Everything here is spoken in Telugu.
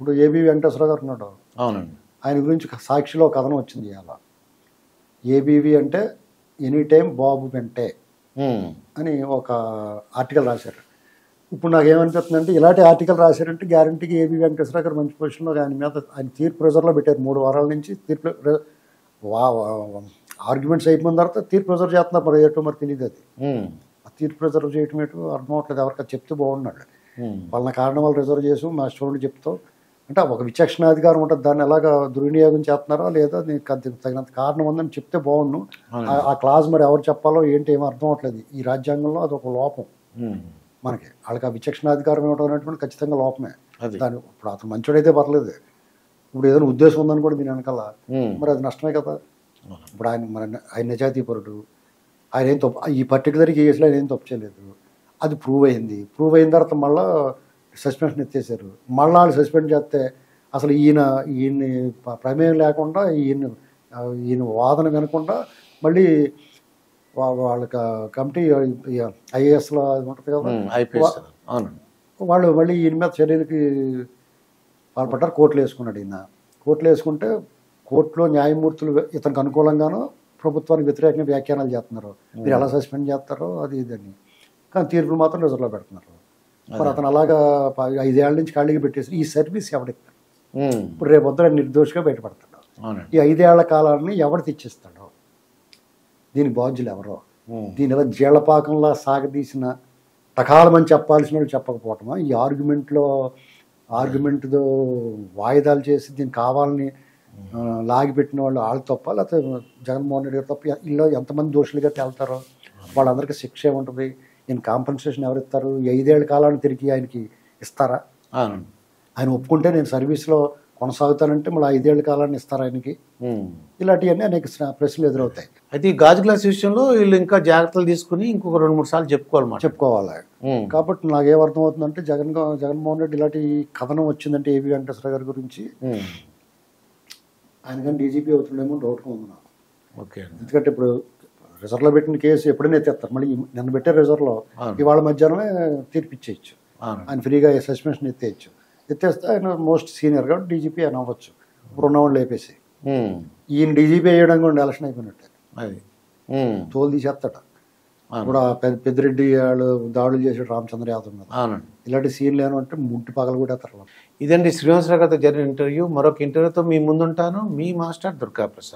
ఇప్పుడు ఏబి వెంకటేశ్వర గారు ఉన్నాడు. అవునండి. ఆయన గురించి సాక్షిలో కథనం వచ్చింది ఇవాళ. ఏబీవి అంటే ఎనీ టైం బాబు వెంటే అని ఒక ఆర్టికల్ రాశారు. ఇప్పుడు నాకు ఏమనిపిస్తుందంటే ఇలాంటి ఆర్టికల్ రాశారంటే గ్యారంటీకి ఏబి వెంకటేశ్వర గారు మంచి పొజిషన్లో ఆయన మీద ఆయన తీర్పు ప్రెజర్లో పెట్టారు. 3 వారాల నుంచి తీర్పు ఆర్గ్యుమెంట్స్ అయిపోయిన తర్వాత తీర్పు ప్రెజర్ చేస్తున్నారు. మరి ఏటో మరి తెలియదు అది. ఆ తీర్పు రిజర్వ్ చేయటం ఏంటో అర్థం అవట్లేదు. ఎవరికైనా చెప్తే బాగున్నాడు. వాళ్ళ కారణం వాళ్ళు రిజర్వ్ చేసి మా స్టూడెంట్ చెప్తావు అంటే ఒక విచక్షణాధికారం ఉంటుంది. దాన్ని ఎలాగ దుర్వినియోగం చేస్తున్నారో లేదా నీకు తగినంత కారణం ఉందని చెప్తే బాగుండు. ఆ క్లాజ్ మరి ఎవరు చెప్పాలో ఏంటి ఏమో అర్థం అవట్లేదు. ఈ రాజ్యాంగంలో అది ఒక లోపం. మనకి వాళ్ళకి ఆ విచక్షణాధికారం ఇవ్వడం అనేటువంటి ఖచ్చితంగా లోపమే. దాని ఇప్పుడు అతను మంచోడైతే పర్లేదు. ఇప్పుడు ఏదైనా ఉద్దేశం ఉందని కూడా దీని వెనకాల మరి అది నష్టమే కదా. ఇప్పుడు ఆయన నిజాయితీపరుడు. ఆయన ఏం తప్పు ఈ పర్టికులర్ కేసులో ఆయన ఏం తప్పు చేయలేదు. అది ప్రూవ్ అయింది. ప్రూవ్ అయిన తర్వాత మళ్ళీ సస్పెన్షన్ ఎత్తేసారు. మళ్ళీ వాళ్ళు సస్పెండ్ చేస్తే అసలు ఈయన్ని ప్రమేయం లేకుండా ఈయన వాదన వినకుండా మళ్ళీ వాళ్ళకి కమిటీ ఐఏఎస్లో అది ఉంటుంది కదా, వాళ్ళు మళ్ళీ ఈయన మీద చర్యలకి పాల్పడ్డారు. కోర్టులు వేసుకున్నాడు. ఈయన కోర్టులు వేసుకుంటే కోర్టులో న్యాయమూర్తులు ఇతనికి అనుకూలంగానో ప్రభుత్వానికి వ్యతిరేకంగా వ్యాఖ్యానాలు చేస్తున్నారు. మీరు ఎలా సస్పెండ్ చేస్తారో అది ఇదని. కానీ తీర్పులు మాత్రం రిజర్వ్లో పెడుతున్నారు. మరి అతను అలాగా 5 ఏళ్ల నుంచి ఖాళీగా పెట్టేసి ఈ సర్వీస్ ఎవడిస్తాడు? ఇప్పుడు రేపు వద్ద నిర్దోషిగా బయటపడతాడు. ఈ 5 ఏళ్ల కాలాన్ని ఎవడు తెచ్చిస్తాడో దీనికి బాధ్యులు ఎవరో? దీని ఎలా జీళ్లపాకంలా సాగదీసిన టకాలమని చెప్పాల్సిన వాళ్ళు చెప్పకపోవటమా? ఈ ఆర్గ్యుమెంట్తో వాయిదాలు చేసి దీన్ని కావాలని లాగిపెట్టిన వాళ్ళు తప్ప, లేకపోతే జగన్మోహన్ రెడ్డి గారు తప్ప, ఇలా ఎంతమంది దోషులుగా తేలుతారో వాళ్ళందరికీ శిక్ష ఏముంటుంది? ఈయన కాంపన్సేషన్ ఎవరు ఇస్తారు? 5 ఏళ్ల కాలాన్ని తిరిగి ఆయనకి ఇస్తారా? ఆయన ఒప్పుకుంటే నేను సర్వీస్లో కొనసాగుతానంటే మళ్ళీ 5 ఏళ్ల కాలాన్ని ఇస్తారా ఆయనకి? ఇలాంటివన్నీ అనేక ప్రశ్నలు ఎదురవుతాయి. అయితే ఈ గాజు గ్లాస్ విషయంలో వీళ్ళు ఇంకా జాగ్రత్తలు తీసుకుని ఇంకొక 2-3 సార్లు చెప్పుకోవాలి. కాబట్టి నాకేమర్థం అవుతుందంటే జగన్మోహన్ రెడ్డి ఇలాంటి కథనం వచ్చిందంటే ఏబి వెంకటేశ్వర గారి గురించి ఆయన కానీ డీజీపీ అవుతుండేమో డౌట్గా ఉంది నాకు. ఎందుకంటే ఇప్పుడు రిజర్వ్లో పెట్టిన కేసు ఎప్పుడైనా ఎత్తేస్తారు. మళ్ళీ నిన్న పెట్టే రిజర్వ్లో ఇవాళ మధ్యాహ్నమే తీర్పు ఇచ్చేయచ్చు. ఆయన ఫ్రీగా సస్పెన్షన్ ఎత్తేయచ్చు. ఎత్తేస్తే ఆయన మోస్ట్ సీనియర్ కాబట్టి డీజీపీ ఆయన అవ్వచ్చు. ఇప్పుడు ఉన్నవాళ్ళు లేపేసి ఈయన డీజీపీ అయ్యడం కూడా ఎలక్షన్ అయిపోయినట్టే. తోలు తీసేస్తాడు. ఇప్పుడు పెద్దిరెడ్డి వాళ్ళు దాడులు చేసాడు రామచంద్ర యాదవ్ మీద. ఇలాంటి సీన్లు ఏమంటే ముట్టి పగలు కూడా ఎత్తారు. ఇదండి శ్రీనివాసరావు గారితో జరిగిన ఇంటర్వ్యూ. మరొక ఇంటర్వ్యూతో మీ ముందుంటాను. మీ మాస్టర్ దుర్గాప్రసాద్.